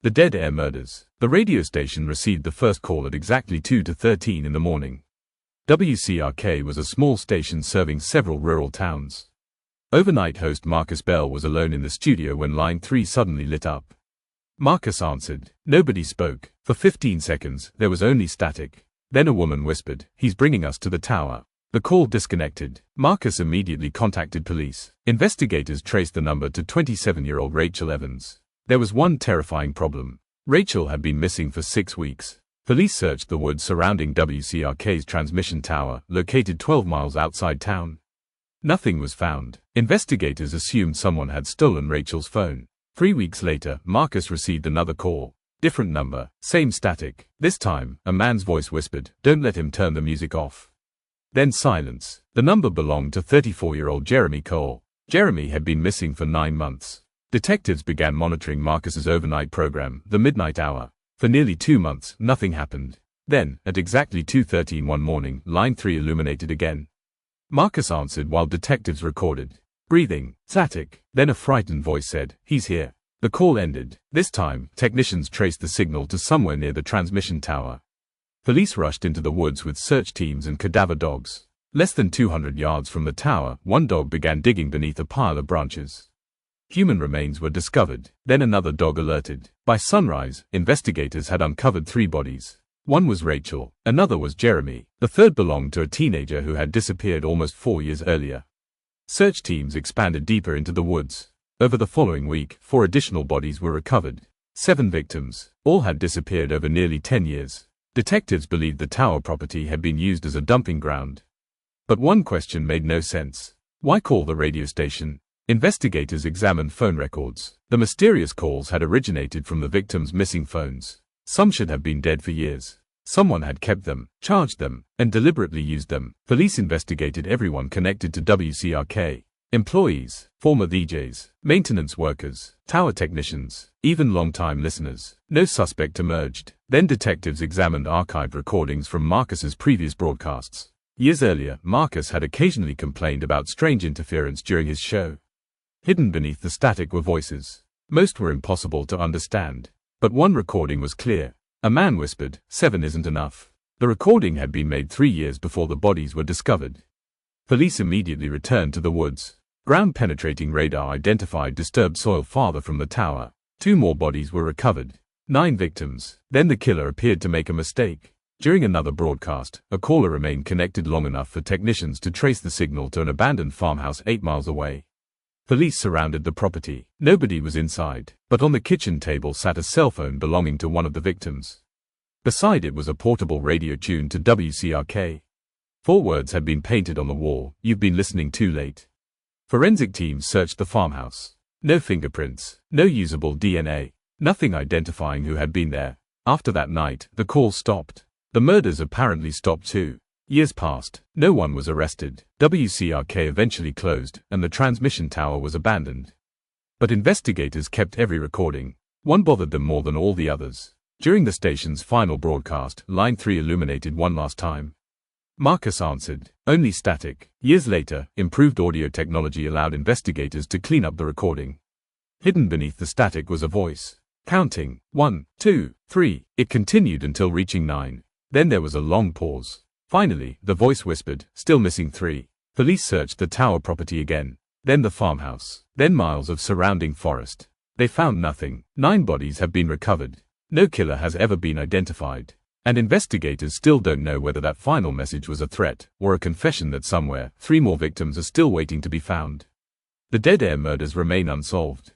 The Dead Air Murders. The radio station received the first call at exactly 2:13 in the morning. WCRK was a small station serving several rural towns. Overnight host Marcus Bell was alone in the studio when line 3 suddenly lit up. Marcus answered. Nobody spoke. For 15 seconds, there was only static. Then a woman whispered, "He's bringing us to the tower." The call disconnected. Marcus immediately contacted police. Investigators traced the number to 27-year-old Rachel Evans. There was one terrifying problem. Rachel had been missing for 6 weeks. Police searched the woods surrounding WCRK's transmission tower, located 12 miles outside town. Nothing was found. Investigators assumed someone had stolen Rachel's phone. 3 weeks later, Marcus received another call. Different number, same static. This time, a man's voice whispered, "Don't let him turn the music off." Then silence. The number belonged to 34-year-old Jeremy Cole. Jeremy had been missing for 9 months. Detectives began monitoring Marcus's overnight program, The Midnight Hour. For nearly 2 months, nothing happened. Then, at exactly 2:13 one morning, line 3 illuminated again. Marcus answered while detectives recorded. Breathing. Static. Then a frightened voice said, "He's here." The call ended. This time, technicians traced the signal to somewhere near the transmission tower. Police rushed into the woods with search teams and cadaver dogs. Less than 200 yards from the tower, one dog began digging beneath a pile of branches. Human remains were discovered. Then another dog alerted. By sunrise, investigators had uncovered 3 bodies. One was Rachel, another was Jeremy, the third belonged to a teenager who had disappeared almost 4 years earlier. Search teams expanded deeper into the woods. Over the following week, 4 additional bodies were recovered. 7 victims. All had disappeared over nearly 10 years. Detectives believed the tower property had been used as a dumping ground. But one question made no sense. Why call the radio station? Investigators examined phone records. The mysterious calls had originated from the victims' missing phones. Some should have been dead for years. Someone had kept them, charged them, and deliberately used them. Police investigated everyone connected to WCRK. Employees, former DJs, maintenance workers, tower technicians, even long-time listeners. No suspect emerged. Then detectives examined archived recordings from Marcus's previous broadcasts. Years earlier, Marcus had occasionally complained about strange interference during his show. Hidden beneath the static were voices. Most were impossible to understand. But one recording was clear. A man whispered, "7 isn't enough." The recording had been made 3 years before the bodies were discovered. Police immediately returned to the woods. Ground-penetrating radar identified disturbed soil farther from the tower. 2 more bodies were recovered. 9 victims. Then the killer appeared to make a mistake. During another broadcast, a caller remained connected long enough for technicians to trace the signal to an abandoned farmhouse 8 miles away. Police surrounded the property. Nobody was inside, but on the kitchen table sat a cell phone belonging to one of the victims. Beside it was a portable radio tuned to WCRK. 4 words had been painted on the wall: "You've been listening too late." Forensic teams searched the farmhouse. No fingerprints, no usable DNA, nothing identifying who had been there. After that night, the call stopped. The murders apparently stopped too. Years passed. No one was arrested. WCRK eventually closed, and the transmission tower was abandoned. But investigators kept every recording. One bothered them more than all the others. During the station's final broadcast, line 3 illuminated one last time. Marcus answered. Only static. Years later, improved audio technology allowed investigators to clean up the recording. Hidden beneath the static was a voice. Counting. 1, 2, 3. It continued until reaching 9. Then there was a long pause. Finally, the voice whispered, "Still missing 3. Police searched the tower property again. Then the farmhouse. Then miles of surrounding forest. They found nothing. 9 bodies have been recovered. No killer has ever been identified. And investigators still don't know whether that final message was a threat or a confession that somewhere 3 more victims are still waiting to be found. The Dead Air Murders remain unsolved.